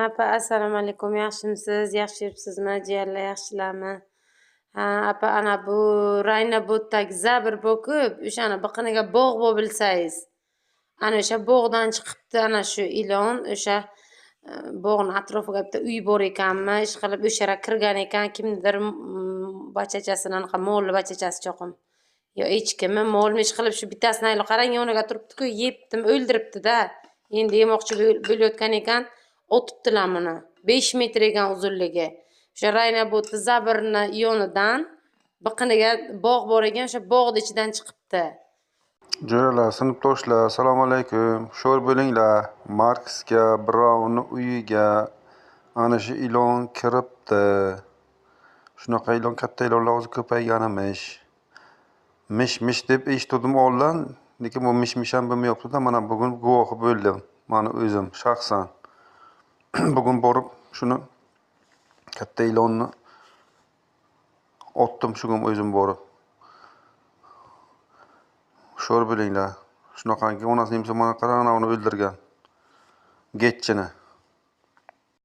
Apa, assalomu alaykum. Yaxshimisiz? Yaxshi yuribsizmi? Jiyanlar yaxshilarmi? Ha, apa, ana bu Raynaboddagi zabr bo'kib, o'shani biqiniga bog' bo'lib bilsangiz. Ana o'sha bog'dan chiqibdi, ana shu ilon, o'sha bog'ning atrofiga bitta uy bor ekanmi, ishqilib o'sha yerga kirgan ekan, kimnidir bachachasini, anaqa molli bachachasi cho'qim. Yo echkimi, molmi ishqilib shu bittasini ayli qarang, yoniga turibdi-ku, yebdim, o'ldiribdi-da. Endi yemoqchi bo'layotgan ekan, otibdilar buni. 5 metr ekan uzunligi. O'sha Raynabodda zabrni yonidan biqiniga bog' bor ekan, o'sha bog'ning ichidan chiqibdi. Jo'ralar, sinfdoshlar, assalomu alaykum. Sho'r bo'linglar. Marksga, Braunni uyiga ana shu ilon kiribdi. Shunaqa ilon, katta ilonlar o'zi ko'paygan emish. Mish deb eshitdim oldin, lekin bu mish ham bilmayapti-da. Mana bugun guvohi bo'ldim. Mana o'zim shaxsan. Bugun borib shuni katta ilonni otdim, shugum o'zim borib. Sho'r bo'linglar. Shunaqangi onasini mana qarang, uni o'ldirgan. Getchini.